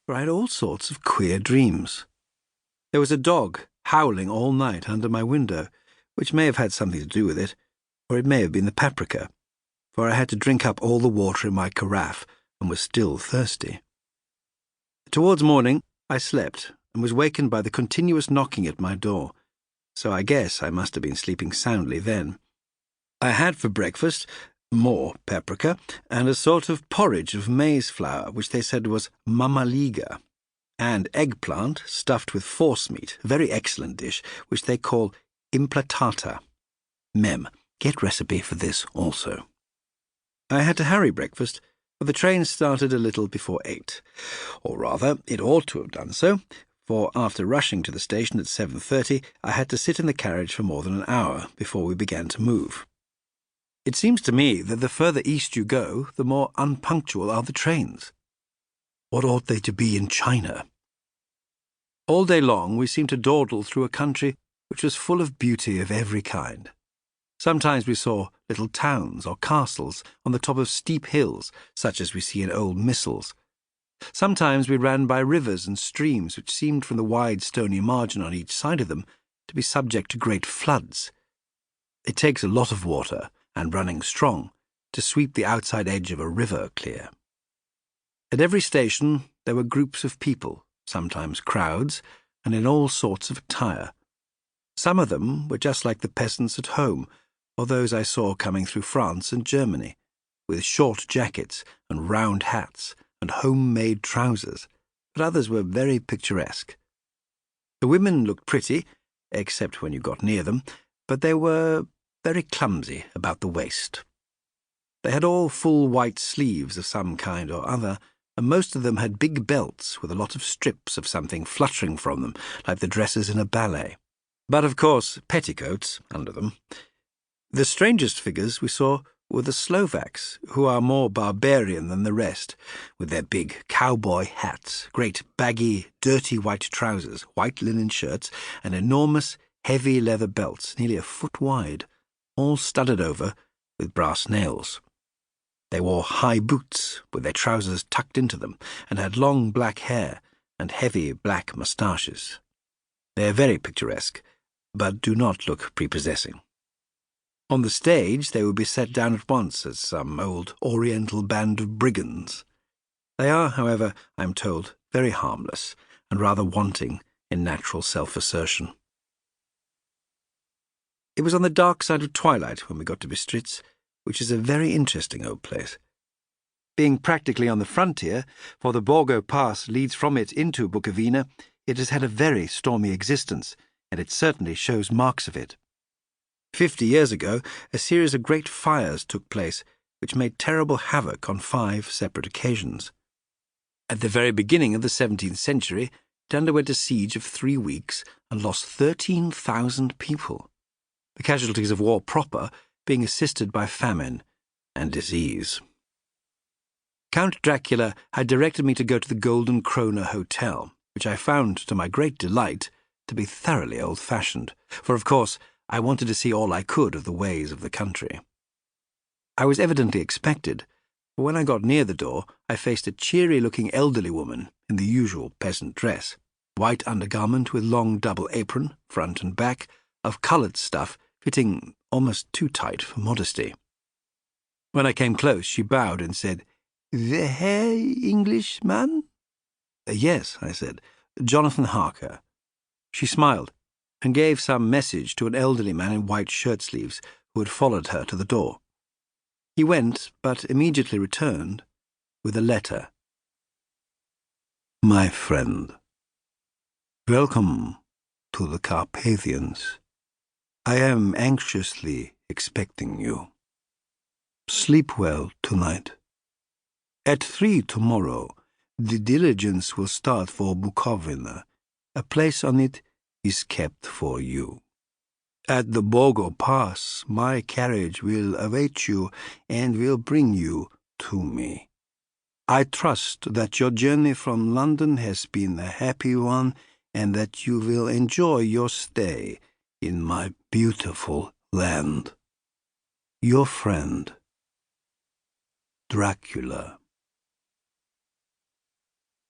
for I had all sorts of queer dreams. There was a dog howling all night under my window, which may have had something to do with it, or it may have been the paprika, for I had to drink up all the water in my carafe and was still thirsty. Towards morning, I slept and was wakened by the continuous knocking at my door, so I guess I must have been sleeping soundly then. I had for breakfast more paprika and a sort of porridge of maize flour, which they said was mamaliga, and eggplant stuffed with forcemeat, a very excellent dish, which they call implatata. Mem, get recipe for this also. I had to hurry breakfast, for the train started a little before 8, or rather, it ought to have done so, for after rushing to the station at 7:30, I had to sit in the carriage for more than an hour before we began to move. It seems to me that the further east you go, the more unpunctual are the trains. What ought they to be in China? All day long we seemed to dawdle through a country which was full of beauty of every kind. Sometimes we saw little towns or castles on the top of steep hills, such as we see in old missals. Sometimes we ran by rivers and streams which seemed from the wide stony margin on each side of them to be subject to great floods. It takes a lot of water, and running strong, to sweep the outside edge of a river clear. At every station there were groups of people, sometimes crowds, and in all sorts of attire. Some of them were just like the peasants at home, or those I saw coming through France and Germany, with short jackets and round hats and home-made trousers, but others were very picturesque. The women looked pretty, except when you got near them, but they were very clumsy about the waist. They had all full white sleeves of some kind or other, and most of them had big belts with a lot of strips of something fluttering from them, like the dresses in a ballet. But, of course, petticoats under them. The strangest figures we saw were the Slovaks, who are more barbarian than the rest, with their big cowboy hats, great baggy, dirty white trousers, white linen shirts, and enormous, heavy leather belts, nearly a foot wide, all studded over with brass nails. They wore high boots, with their trousers tucked into them, and had long black hair and heavy black moustaches. They are very picturesque, but do not look prepossessing. On the stage they would be set down at once as some old Oriental band of brigands. They are, however, I am told, very harmless, and rather wanting in natural self-assertion. It was on the dark side of twilight when we got to Bistritz, which is a very interesting old place. Being practically on the frontier, for the Borgo Pass leads from it into Bukovina, it has had a very stormy existence, and it certainly shows marks of it. 50 years ago, a series of great fires took place, which made terrible havoc on 5 separate occasions. At the very beginning of the 17th century, it underwent a siege of 3 weeks and lost 13,000 people, the casualties of war proper being assisted by famine and disease. Count Dracula had directed me to go to the Golden Krone Hotel, which I found, to my great delight, to be thoroughly old-fashioned, for, of course, I wanted to see all I could of the ways of the country. I was evidently expected, for when I got near the door, I faced a cheery-looking elderly woman in the usual peasant dress, white undergarment with long double apron, front and back, of coloured stuff, fitting almost too tight for modesty. When I came close, she bowed and said, "The Herr Englishman?" "Yes," I said, "Jonathan Harker." She smiled and gave some message to an elderly man in white shirt-sleeves who had followed her to the door. He went, but immediately returned with a letter. "My friend, welcome to the Carpathians. I am anxiously expecting you. Sleep well tonight. At 3 tomorrow, the diligence will start for Bukovina. A place on it is kept for you. At the Borgo Pass, my carriage will await you and will bring you to me. I trust that your journey from London has been a happy one and that you will enjoy your stay in my beautiful land. Your friend, Dracula."